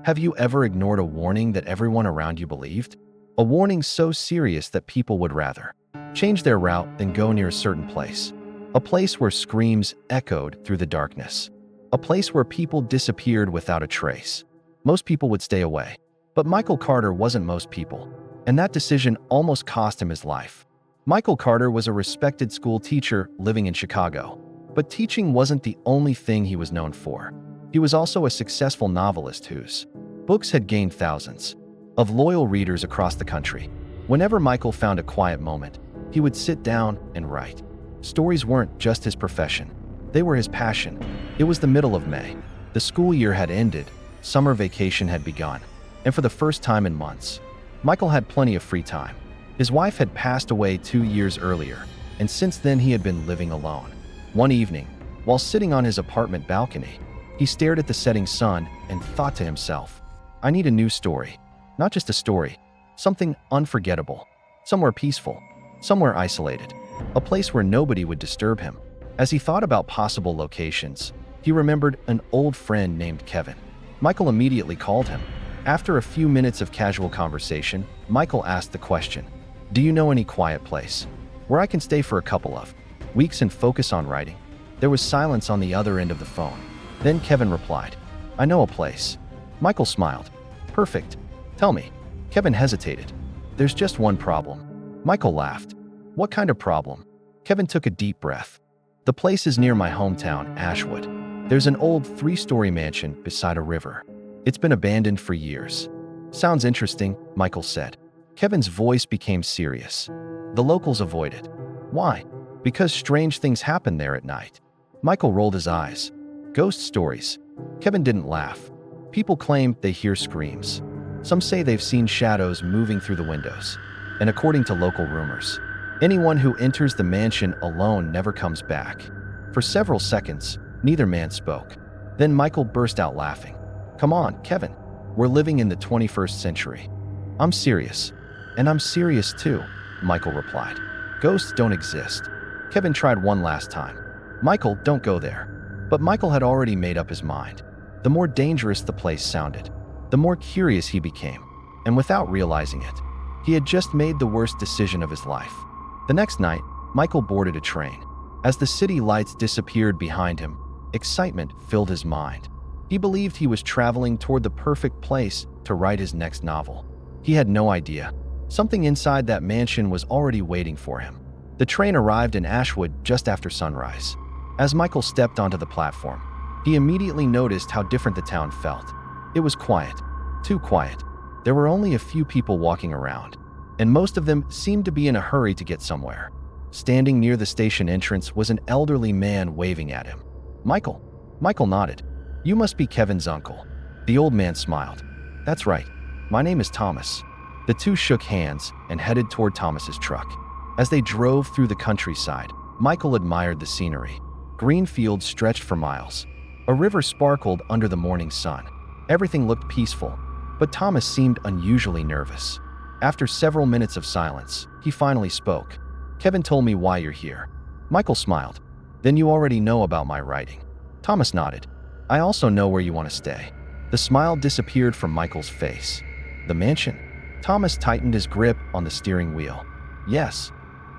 Have you ever ignored a warning that everyone around you believed? A warning so serious that people would rather change their route than go near a certain place. A place where screams echoed through the darkness. A place where people disappeared without a trace. Most people would stay away. But Michael Carter wasn't most people, and that decision almost cost him his life. Michael Carter was a respected school teacher living in Chicago, but teaching wasn't the only thing he was known for. He was also a successful novelist whose books had gained thousands of loyal readers across the country. Whenever Michael found a quiet moment, he would sit down and write. Stories weren't just his profession. They were his passion. It was the middle of May. The school year had ended, summer vacation had begun, and for the first time in months, Michael had plenty of free time. His wife had passed away 2 years earlier, and since then he had been living alone. One evening, while sitting on his apartment balcony, he stared at the setting sun and thought to himself, I need a new story. Not just a story, something unforgettable, somewhere peaceful, somewhere isolated, a place where nobody would disturb him. As he thought about possible locations, he remembered an old friend named Kevin. Michael immediately called him. After a few minutes of casual conversation, Michael asked the question, do you know any quiet place where I can stay for a couple of weeks and focus on writing? There was silence on the other end of the phone. Then Kevin replied, I know a place. Michael smiled. Perfect. Tell me. Kevin hesitated. There's just one problem. Michael laughed. What kind of problem? Kevin took a deep breath. The place is near my hometown, Ashwood. There's an old 3-story mansion beside a river. It's been abandoned for years. Sounds interesting, Michael said. Kevin's voice became serious. The locals avoid it. Why? Because strange things happen there at night. Michael rolled his eyes. Ghost stories. Kevin didn't laugh. People claim they hear screams. Some say they've seen shadows moving through the windows. And according to local rumors, anyone who enters the mansion alone never comes back. For several seconds, neither man spoke. Then Michael burst out laughing. Come on, Kevin. We're living in the 21st century. I'm serious. And I'm serious too, Michael replied. Ghosts don't exist. Kevin tried one last time. Michael, don't go there. But Michael had already made up his mind. The more dangerous the place sounded, the more curious he became. And without realizing it, he had just made the worst decision of his life. The next night, Michael boarded a train. As the city lights disappeared behind him, excitement filled his mind. He believed he was traveling toward the perfect place to write his next novel. He had no idea. Something inside that mansion was already waiting for him. The train arrived in Ashwood just after sunrise. As Michael stepped onto the platform, he immediately noticed how different the town felt. It was quiet. Too quiet. There were only a few people walking around, and most of them seemed to be in a hurry to get somewhere. Standing near the station entrance was an elderly man waving at him. Michael. Michael nodded. You must be Kevin's uncle. The old man smiled. That's right. My name is Thomas. The two shook hands and headed toward Thomas's truck. As they drove through the countryside, Michael admired the scenery. Green fields stretched for miles. A river sparkled under the morning sun. Everything looked peaceful, but Thomas seemed unusually nervous. After several minutes of silence, he finally spoke. Kevin told me why you're here. Michael smiled. Then you already know about my writing. Thomas nodded. I also know where you want to stay. The smile disappeared from Michael's face. The mansion? Thomas tightened his grip on the steering wheel. Yes.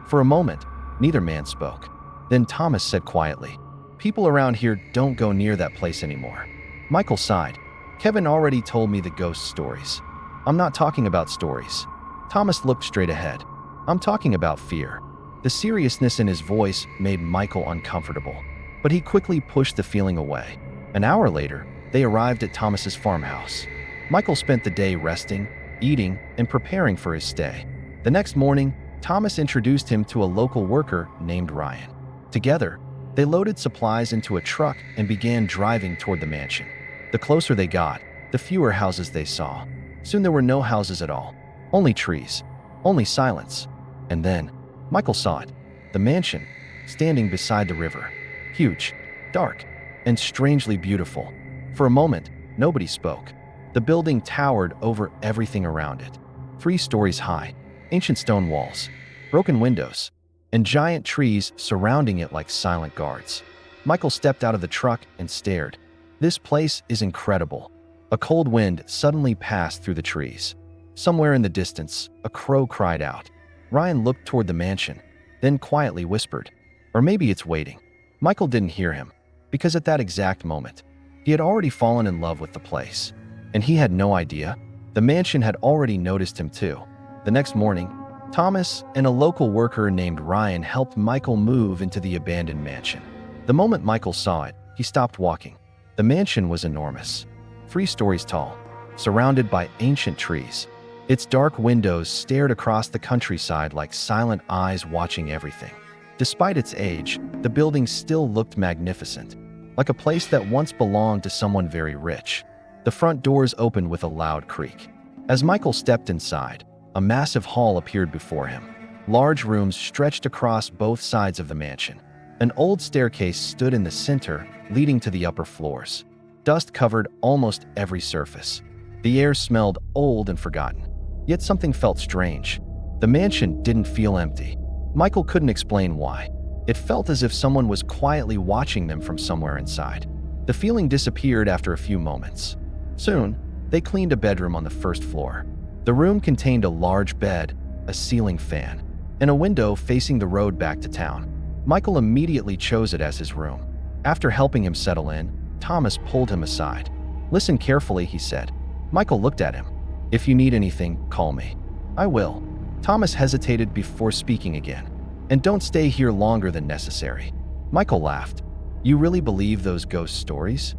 For a moment, neither man spoke. Then Thomas said quietly, people around here don't go near that place anymore. Michael sighed. Kevin already told me the ghost stories. I'm not talking about stories. Thomas looked straight ahead. I'm talking about fear. The seriousness in his voice made Michael uncomfortable, but he quickly pushed the feeling away. An hour later, they arrived at Thomas's farmhouse. Michael spent the day resting, eating, and preparing for his stay. The next morning, Thomas introduced him to a local worker named Ryan. Together, they loaded supplies into a truck and began driving toward the mansion. The closer they got, the fewer houses they saw. Soon there were no houses at all. Only trees. Only silence. And then, Michael saw it. The mansion, standing beside the river. Huge, dark, and strangely beautiful. For a moment, nobody spoke. The building towered over everything around it. 3 stories high, ancient stone walls, broken windows, and giant trees surrounding it like silent guards. Michael stepped out of the truck and stared. This place is incredible. A cold wind suddenly passed through the trees. Somewhere in the distance, a crow cried out. Ryan looked toward the mansion, then quietly whispered, "Or maybe it's waiting." Michael didn't hear him, because at that exact moment, he had already fallen in love with the place. And he had no idea. The mansion had already noticed him too. The next morning, Thomas and a local worker named Ryan helped Michael move into the abandoned mansion. The moment Michael saw it, he stopped walking. The mansion was enormous, 3 stories tall, surrounded by ancient trees. Its dark windows stared across the countryside like silent eyes watching everything. Despite its age, the building still looked magnificent, like a place that once belonged to someone very rich. The front doors opened with a loud creak. As Michael stepped inside, a massive hall appeared before him. Large rooms stretched across both sides of the mansion. An old staircase stood in the center, leading to the upper floors. Dust covered almost every surface. The air smelled old and forgotten. Yet something felt strange. The mansion didn't feel empty. Michael couldn't explain why. It felt as if someone was quietly watching them from somewhere inside. The feeling disappeared after a few moments. Soon, they cleaned a bedroom on the first floor. The room contained a large bed, a ceiling fan, and a window facing the road back to town. Michael immediately chose it as his room. After helping him settle in, Thomas pulled him aside. "Listen carefully," he said. Michael looked at him. "If you need anything, call me." "I will." Thomas hesitated before speaking again. "And don't stay here longer than necessary." Michael laughed. "You really believe those ghost stories?"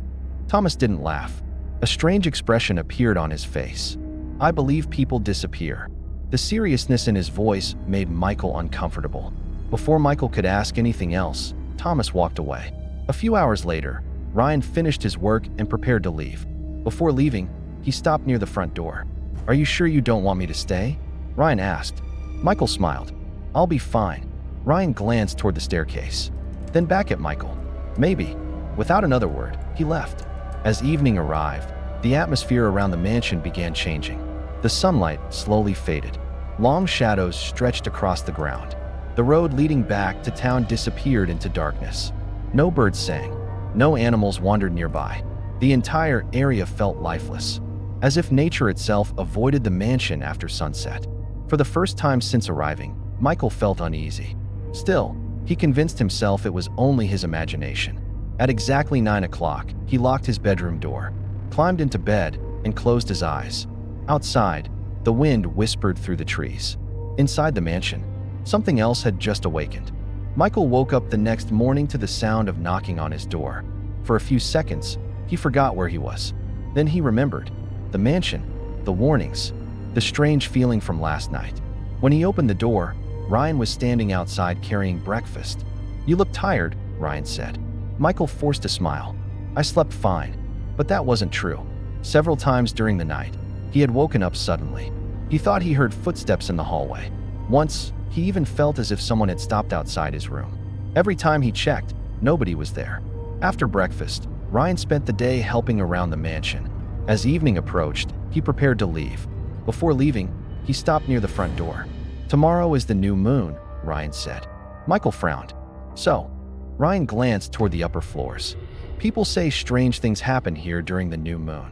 Thomas didn't laugh. A strange expression appeared on his face. "I believe people disappear." The seriousness in his voice made Michael uncomfortable. Before Michael could ask anything else, Thomas walked away. A few hours later, Ryan finished his work and prepared to leave. Before leaving, he stopped near the front door. "Are you sure you don't want me to stay?" Ryan asked. Michael smiled. "I'll be fine." Ryan glanced toward the staircase, then back at Michael. "Maybe." Without another word, he left. As evening arrived, the atmosphere around the mansion began changing. The sunlight slowly faded. Long shadows stretched across the ground. The road leading back to town disappeared into darkness. No birds sang. No animals wandered nearby. The entire area felt lifeless, as if nature itself avoided the mansion after sunset. For the first time since arriving, Michael felt uneasy. Still, he convinced himself it was only his imagination. At exactly 9 o'clock, he locked his bedroom door, climbed into bed, and closed his eyes. Outside, the wind whispered through the trees. Inside the mansion, something else had just awakened. Michael woke up the next morning to the sound of knocking on his door. For a few seconds, he forgot where he was. Then he remembered. The mansion, the warnings, the strange feeling from last night. When he opened the door, Ryan was standing outside carrying breakfast. "You look tired," Ryan said. Michael forced a smile. "I slept fine." But that wasn't true. Several times during the night, he had woken up suddenly. He thought he heard footsteps in the hallway. Once, he even felt as if someone had stopped outside his room. Every time he checked, nobody was there. After breakfast, Ryan spent the day helping around the mansion. As evening approached, he prepared to leave. Before leaving, he stopped near the front door. "Tomorrow is the new moon," Ryan said. Michael frowned. "So?" Ryan glanced toward the upper floors. "People say strange things happen here during the new moon."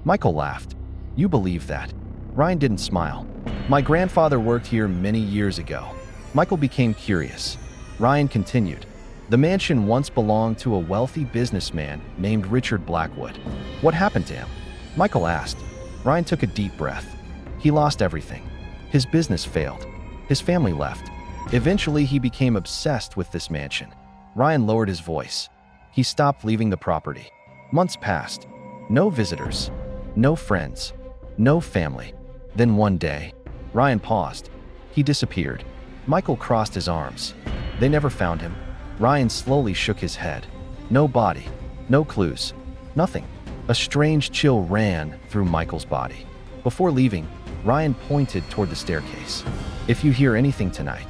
Michael laughed. "You believe that?" Ryan didn't smile. "My grandfather worked here many years ago." Michael became curious. Ryan continued. "The mansion once belonged to a wealthy businessman named Richard Blackwood. What happened to him?" Michael asked. Ryan took a deep breath. "He lost everything. His business failed. His family left. Eventually, he became obsessed with this mansion." Ryan lowered his voice. He stopped leaving the property. Months passed. No visitors. No friends. No family. Then one day, Ryan paused. He disappeared. Michael crossed his arms. They never found him. Ryan slowly shook his head. No body. No clues. Nothing. A strange chill ran through Michael's body. Before leaving, Ryan pointed toward the staircase. "If you hear anything tonight."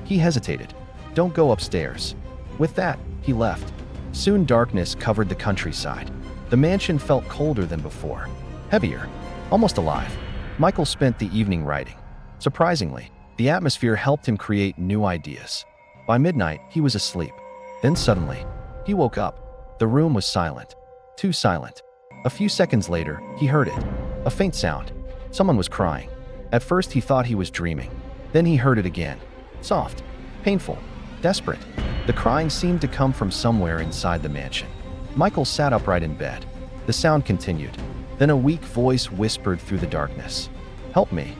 He hesitated. "Don't go upstairs." With that, he left. Soon darkness covered the countryside. The mansion felt colder than before. Heavier. Almost alive. Michael spent the evening writing. Surprisingly, the atmosphere helped him create new ideas. By midnight, he was asleep. Then suddenly, he woke up. The room was silent. Too silent. A few seconds later, he heard it. A faint sound. Someone was crying. At first, he thought he was dreaming. Then he heard it again. Soft, painful, desperate. The crying seemed to come from somewhere inside the mansion. Michael sat upright in bed. The sound continued. Then a weak voice whispered through the darkness. "Help me."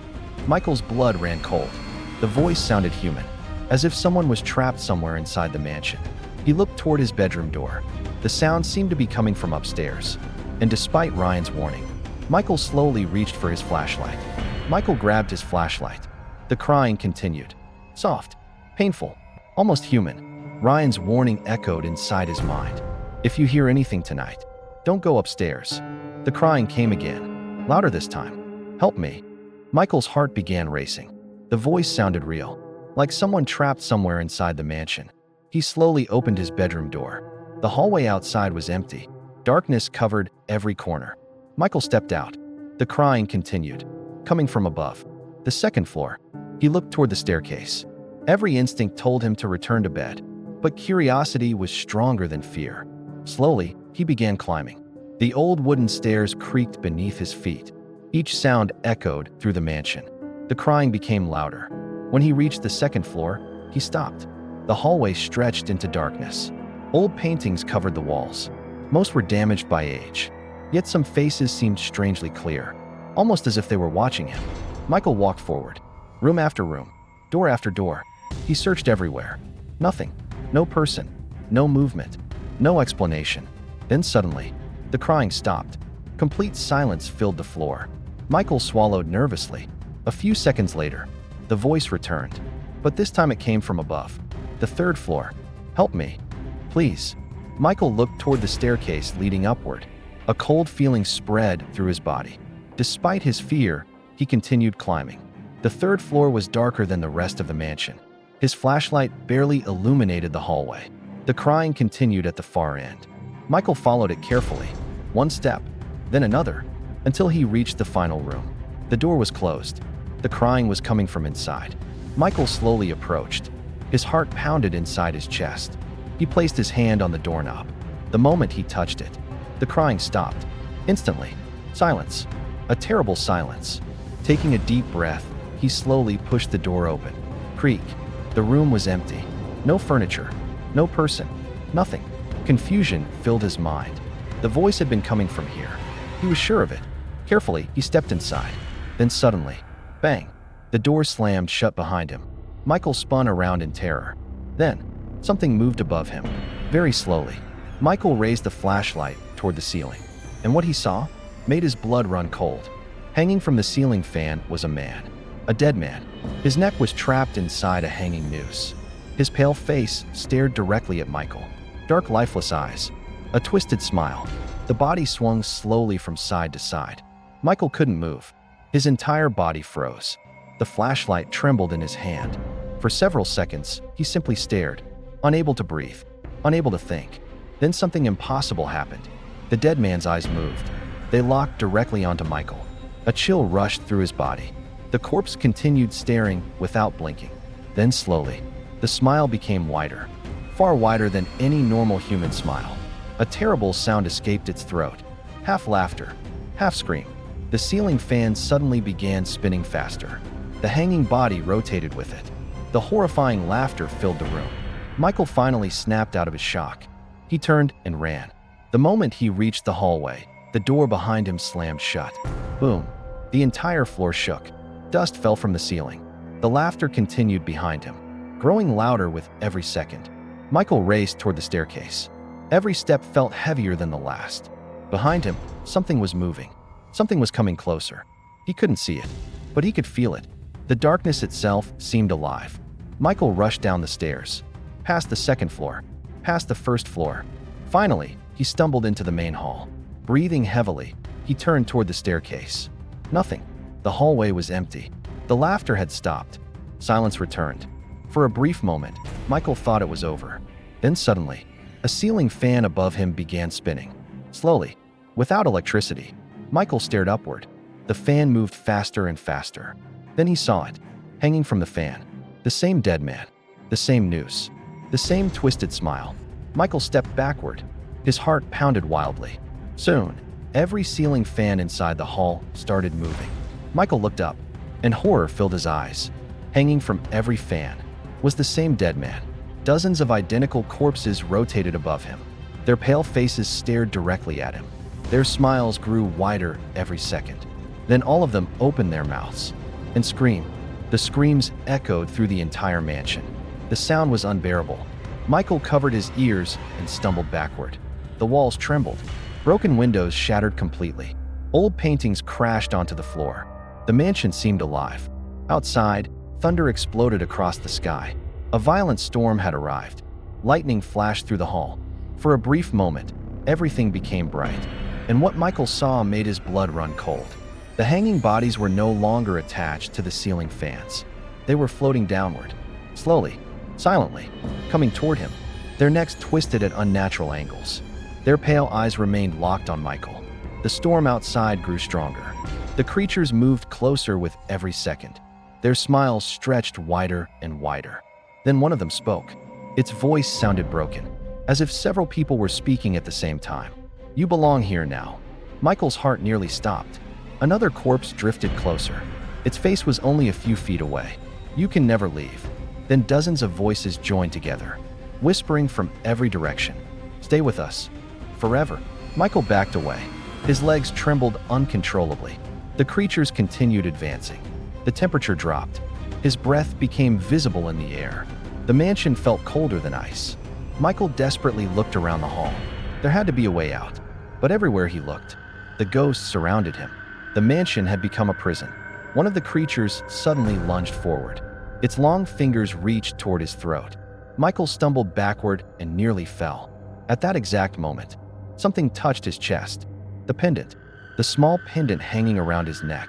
Michael's blood ran cold. The voice sounded human, as if someone was trapped somewhere inside the mansion. He looked toward his bedroom door. The sound seemed to be coming from upstairs. And despite Ryan's warning, Michael slowly reached for his flashlight. Michael grabbed his flashlight. The crying continued. Soft, painful, almost human. Ryan's warning echoed inside his mind. "If you hear anything tonight, don't go upstairs." The crying came again, louder this time. "Help me." Michael's heart began racing. The voice sounded real, like someone trapped somewhere inside the mansion. He slowly opened his bedroom door. The hallway outside was empty. Darkness covered every corner. Michael stepped out. The crying continued, coming from above, the second floor. He looked toward the staircase. Every instinct told him to return to bed, but curiosity was stronger than fear. Slowly, he began climbing. The old wooden stairs creaked beneath his feet. Each sound echoed through the mansion. The crying became louder. When he reached the second floor, he stopped. The hallway stretched into darkness. Old paintings covered the walls. Most were damaged by age, yet some faces seemed strangely clear, almost as if they were watching him. Michael walked forward, room after room, door after door. He searched everywhere. Nothing. No person. No movement. No explanation. Then suddenly, the crying stopped. Complete silence filled the floor. Michael swallowed nervously. A few seconds later, the voice returned, but this time it came from above. The third floor. "Help me, please." Michael looked toward the staircase leading upward. A cold feeling spread through his body. Despite his fear, he continued climbing. The third floor was darker than the rest of the mansion. His flashlight barely illuminated the hallway. The crying continued at the far end. Michael followed it carefully, one step, then another, until he reached the final room. The door was closed. The crying was coming from inside. Michael slowly approached. His heart pounded inside his chest. He placed his hand on the doorknob. The moment he touched it, the crying stopped. Instantly, silence. A terrible silence. Taking a deep breath, he slowly pushed the door open. Creak. The room was empty. No furniture. No person. Nothing. Confusion filled his mind. The voice had been coming from here. He was sure of it. Carefully, he stepped inside. Then suddenly, bang! The door slammed shut behind him. Michael spun around in terror. Then, something moved above him, very slowly. Michael raised the flashlight toward the ceiling, and what he saw made his blood run cold. Hanging from the ceiling fan was a man, a dead man. His neck was trapped inside a hanging noose. His pale face stared directly at Michael. Dark, lifeless eyes, a twisted smile. The body swung slowly from side to side. Michael couldn't move. His entire body froze. The flashlight trembled in his hand. For several seconds, he simply stared, unable to breathe, unable to think. Then something impossible happened. The dead man's eyes moved. They locked directly onto Michael. A chill rushed through his body. The corpse continued staring without blinking. Then slowly, the smile became wider, far wider than any normal human smile. A terrible sound escaped its throat, half laughter, half scream. The ceiling fan suddenly began spinning faster. The hanging body rotated with it. The horrifying laughter filled the room. Michael finally snapped out of his shock. He turned and ran. The moment he reached the hallway, the door behind him slammed shut. Boom! The entire floor shook. Dust fell from the ceiling. The laughter continued behind him, growing louder with every second. Michael raced toward the staircase. Every step felt heavier than the last. Behind him, something was moving. Something was coming closer. He couldn't see it, but he could feel it. The darkness itself seemed alive. Michael rushed down the stairs, past the second floor, past the first floor. Finally, he stumbled into the main hall. Breathing heavily, he turned toward the staircase. Nothing. The hallway was empty. The laughter had stopped. Silence returned. For a brief moment, Michael thought it was over. Then suddenly, a ceiling fan above him began spinning. Slowly, without electricity, Michael stared upward. The fan moved faster and faster. Then he saw it, hanging from the fan. The same dead man, the same noose, the same twisted smile. Michael stepped backward. His heart pounded wildly. Soon, Every ceiling fan inside the hall started moving. Michael looked up, and horror filled his eyes. Hanging from every fan was the same dead man. Dozens of identical corpses rotated above him. Their pale faces stared directly at him. Their smiles grew wider every second. Then all of them opened their mouths and screamed. The screams echoed through the entire mansion. The sound was unbearable. Michael covered his ears and stumbled backward. The walls trembled. Broken windows shattered completely. Old paintings crashed onto the floor. The mansion seemed alive. Outside, thunder exploded across the sky. A violent storm had arrived. Lightning flashed through the hall. For a brief moment, everything became bright, and what Michael saw made his blood run cold. The hanging bodies were no longer attached to the ceiling fans. They were floating downward, slowly, silently, coming toward him, their necks twisted at unnatural angles. Their pale eyes remained locked on Michael. The storm outside grew stronger. The creatures moved closer with every second. Their smiles stretched wider and wider. Then one of them spoke. Its voice sounded broken, as if several people were speaking at the same time. "You belong here now." Michael's heart nearly stopped. Another corpse drifted closer. Its face was only a few feet away. "You can never leave." Then dozens of voices joined together, whispering from every direction. "Stay with us. Forever." Michael backed away. His legs trembled uncontrollably. The creatures continued advancing. The temperature dropped. His breath became visible in the air. The mansion felt colder than ice. Michael desperately looked around the hall. There had to be a way out. But everywhere he looked, the ghosts surrounded him. The mansion had become a prison. One of the creatures suddenly lunged forward. Its long fingers reached toward his throat. Michael stumbled backward and nearly fell. At that exact moment, something touched his chest. The pendant. The small pendant hanging around his neck.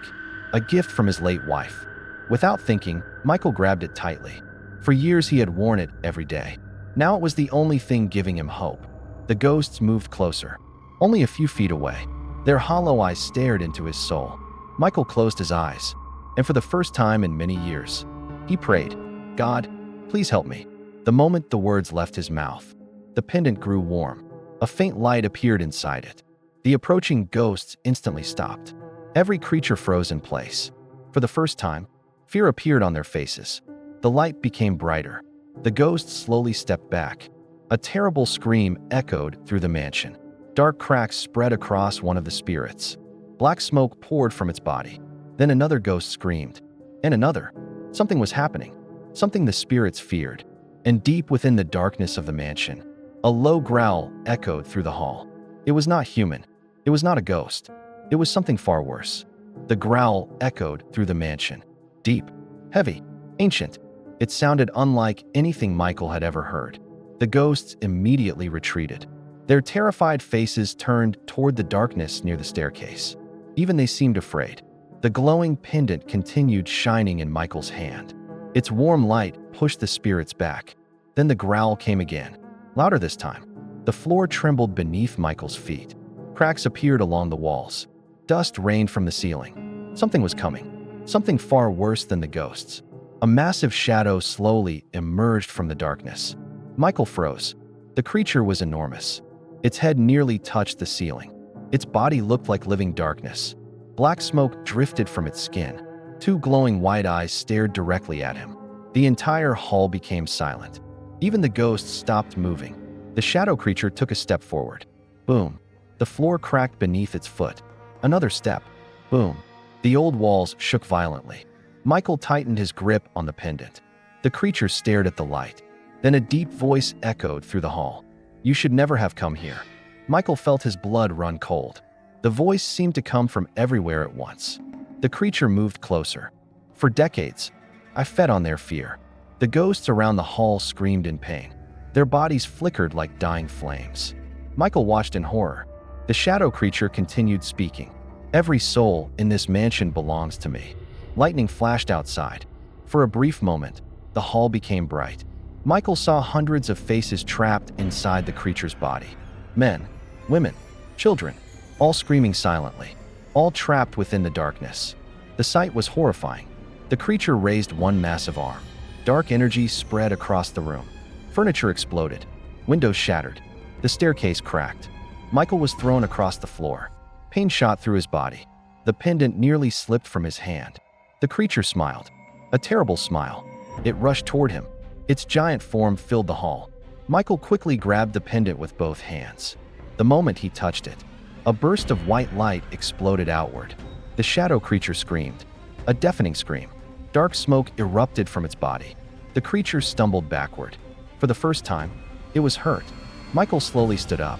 A gift from his late wife. Without thinking, Michael grabbed it tightly. For years he had worn it every day. Now it was the only thing giving him hope. The ghosts moved closer, only a few feet away. Their hollow eyes stared into his soul. Michael closed his eyes, and for the first time in many years, he prayed, "God, please help me." The moment the words left his mouth, the pendant grew warm. A faint light appeared inside it. The approaching ghosts instantly stopped. Every creature froze in place. For the first time, fear appeared on their faces. The light became brighter. The ghosts slowly stepped back. A terrible scream echoed through the mansion. Dark cracks spread across one of the spirits. Black smoke poured from its body. Then another ghost screamed. And another. Something was happening. Something the spirits feared. And deep within the darkness of the mansion, a low growl echoed through the hall. It was not human. It was not a ghost. It was something far worse. The growl echoed through the mansion. Deep, heavy, ancient. It sounded unlike anything Michael had ever heard. The ghosts immediately retreated. Their terrified faces turned toward the darkness near the staircase. Even they seemed afraid. The glowing pendant continued shining in Michael's hand. Its warm light pushed the spirits back. Then the growl came again, louder this time. The floor trembled beneath Michael's feet. Cracks appeared along the walls. Dust rained from the ceiling. Something was coming. Something far worse than the ghosts. A massive shadow slowly emerged from the darkness. Michael froze. The creature was enormous. Its head nearly touched the ceiling. Its body looked like living darkness. Black smoke drifted from its skin. Two glowing white eyes stared directly at him. The entire hall became silent. Even the ghosts stopped moving. The shadow creature took a step forward. Boom. The floor cracked beneath its foot. Another step. Boom. The old walls shook violently. Michael tightened his grip on the pendant. The creature stared at the light. Then a deep voice echoed through the hall. "You should never have come here." Michael felt his blood run cold. The voice seemed to come from everywhere at once. The creature moved closer. For decades, I fed on their fear. The ghosts around the hall screamed in pain. Their bodies flickered like dying flames. Michael watched in horror. The shadow creature continued speaking. "Every soul in this mansion belongs to me." Lightning flashed outside. For a brief moment, the hall became bright. Michael saw hundreds of faces trapped inside the creature's body. Men, women, children, all screaming silently, all trapped within the darkness. The sight was horrifying. The creature raised one massive arm. Dark energy spread across the room. Furniture exploded. Windows shattered. The staircase cracked. Michael was thrown across the floor. Pain shot through his body. The pendant nearly slipped from his hand. The creature smiled. A terrible smile. It rushed toward him. Its giant form filled the hall. Michael quickly grabbed the pendant with both hands. The moment he touched it, a burst of white light exploded outward. The shadow creature screamed. A deafening scream. Dark smoke erupted from its body. The creature stumbled backward. For the first time, it was hurt. Michael slowly stood up.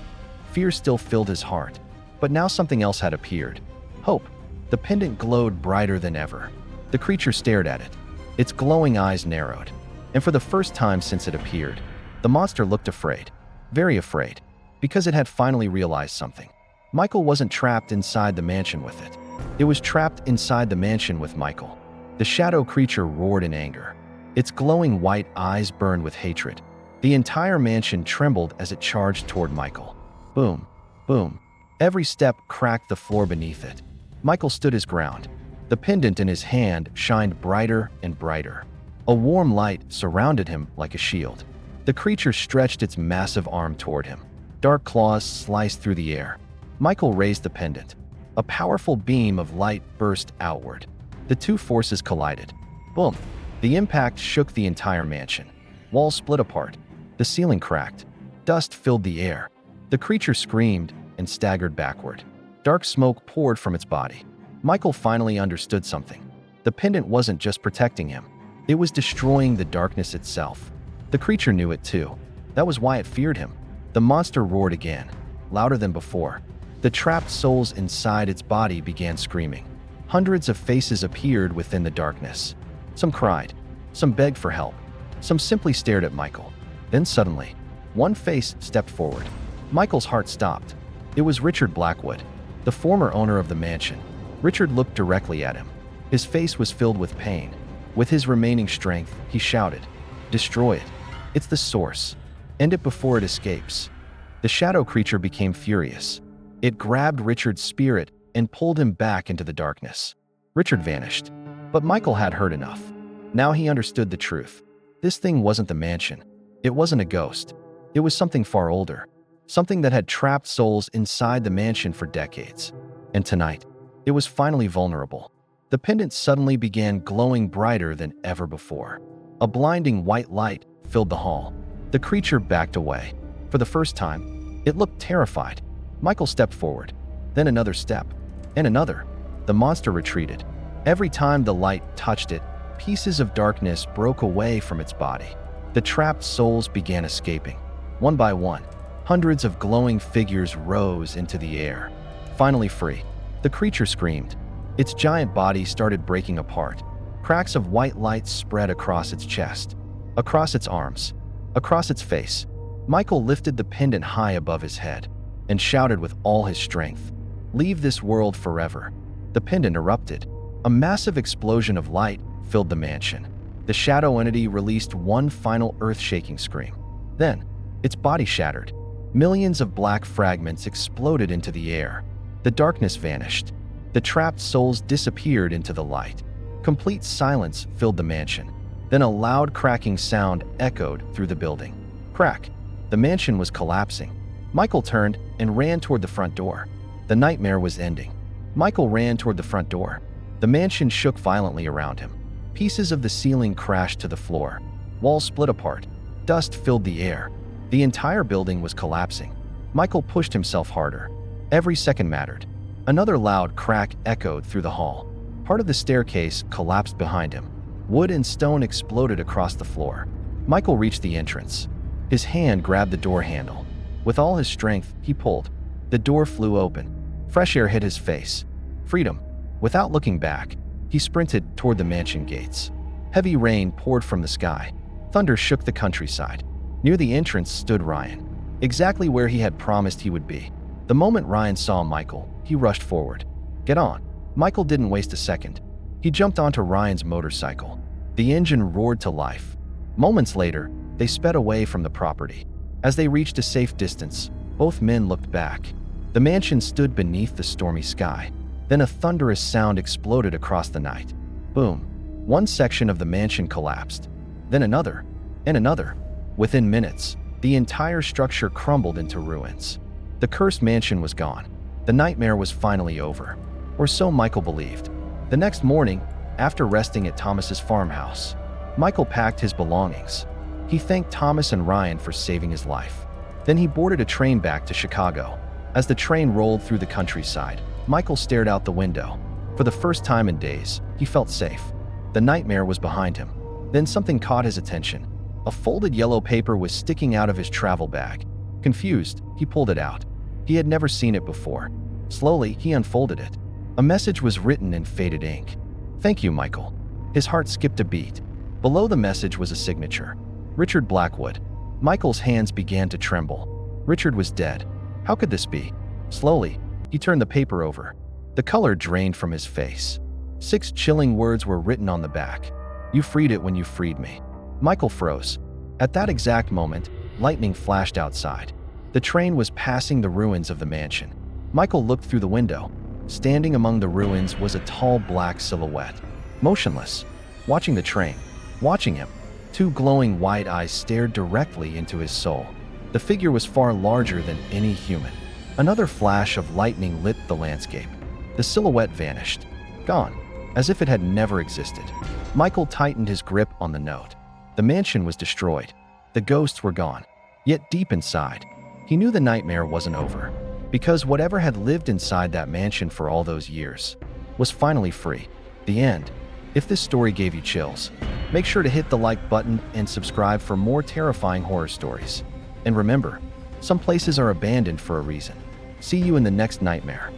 Fear still filled his heart. But now something else had appeared. Hope. The pendant glowed brighter than ever. The creature stared at it. Its glowing eyes narrowed. And for the first time since it appeared, the monster looked afraid. Very afraid. Because it had finally realized something. Michael wasn't trapped inside the mansion with it. It was trapped inside the mansion with Michael. The shadow creature roared in anger. Its glowing white eyes burned with hatred. The entire mansion trembled as it charged toward Michael. Boom, boom. Every step cracked the floor beneath it. Michael stood his ground. The pendant in his hand shined brighter and brighter. A warm light surrounded him like a shield. The creature stretched its massive arm toward him. Dark claws sliced through the air. Michael raised the pendant. A powerful beam of light burst outward. The two forces collided. Boom. The impact shook the entire mansion. Walls split apart. The ceiling cracked. Dust filled the air. The creature screamed and staggered backward. Dark smoke poured from its body. Michael finally understood something. The pendant wasn't just protecting him. It was destroying the darkness itself. The creature knew it too. That was why it feared him. The monster roared again, louder than before. The trapped souls inside its body began screaming. Hundreds of faces appeared within the darkness. Some cried. Some begged for help. Some simply stared at Michael. Then suddenly, one face stepped forward. Michael's heart stopped. It was Richard Blackwood, the former owner of the mansion. Richard looked directly at him. His face was filled with pain. With his remaining strength, he shouted, "Destroy it. It's the source. End it before it escapes." The shadow creature became furious. It grabbed Richard's spirit and pulled him back into the darkness. Richard vanished. But Michael had heard enough. Now he understood the truth. This thing wasn't the mansion. It wasn't a ghost. It was something far older. Something that had trapped souls inside the mansion for decades. And tonight, it was finally vulnerable. The pendant suddenly began glowing brighter than ever before. A blinding white light filled the hall. The creature backed away. For the first time, it looked terrified. Michael stepped forward. Then another step. And another. The monster retreated. Every time the light touched it, pieces of darkness broke away from its body. The trapped souls began escaping. One by one, hundreds of glowing figures rose into the air. Finally free, the creature screamed. Its giant body started breaking apart. Cracks of white light spread across its chest, across its arms, across its face. Michael lifted the pendant high above his head and shouted with all his strength, "Leave this world forever." The pendant erupted. A massive explosion of light filled the mansion. The shadow entity released one final earth-shaking scream. Then, its body shattered. Millions of black fragments exploded into the air. The darkness vanished. The trapped souls disappeared into the light. Complete silence filled the mansion. Then a loud cracking sound echoed through the building. Crack! The mansion was collapsing. Michael turned and ran toward the front door. The nightmare was ending. Michael ran toward the front door. The mansion shook violently around him. Pieces of the ceiling crashed to the floor. Walls split apart. Dust filled the air. The entire building was collapsing. Michael pushed himself harder. Every second mattered. Another loud crack echoed through the hall. Part of the staircase collapsed behind him. Wood and stone exploded across the floor. Michael reached the entrance. His hand grabbed the door handle. With all his strength, he pulled. The door flew open. Fresh air hit his face. Freedom. Without looking back, he sprinted toward the mansion gates. Heavy rain poured from the sky. Thunder shook the countryside. Near the entrance stood Ryan, exactly where he had promised he would be. The moment Ryan saw Michael, he rushed forward. "Get on." Michael didn't waste a second. He jumped onto Ryan's motorcycle. The engine roared to life. Moments later, they sped away from the property. As they reached a safe distance, both men looked back. The mansion stood beneath the stormy sky. Then a thunderous sound exploded across the night. Boom. One section of the mansion collapsed. Then another, and another. Within minutes, the entire structure crumbled into ruins. The cursed mansion was gone. The nightmare was finally over, or so Michael believed. The next morning, after resting at Thomas's farmhouse, Michael packed his belongings. He thanked Thomas and Ryan for saving his life. Then he boarded a train back to Chicago. As the train rolled through the countryside, Michael stared out the window. For the first time in days, he felt safe. The nightmare was behind him. Then something caught his attention. A folded yellow paper was sticking out of his travel bag. Confused, he pulled it out. He had never seen it before. Slowly, he unfolded it. A message was written in faded ink. "Thank you, Michael." His heart skipped a beat. Below the message was a signature. Richard Blackwood. Michael's hands began to tremble. Richard was dead. How could this be? Slowly, he turned the paper over. The color drained from his face. 6 chilling words were written on the back. "You freed it when you freed me." Michael froze. At that exact moment, lightning flashed outside. The train was passing the ruins of the mansion. Michael looked through the window. Standing among the ruins was a tall black silhouette, motionless, watching the train, watching him. 2 glowing white eyes stared directly into his soul. The figure was far larger than any human. Another flash of lightning lit the landscape. The silhouette vanished, gone, as if it had never existed. Michael tightened his grip on the note. The mansion was destroyed. The ghosts were gone. Yet deep inside, he knew the nightmare wasn't over, because whatever had lived inside that mansion for all those years was finally free. The end. If this story gave you chills, make sure to hit the like button and subscribe for more terrifying horror stories. And remember, some places are abandoned for a reason. See you in the next nightmare.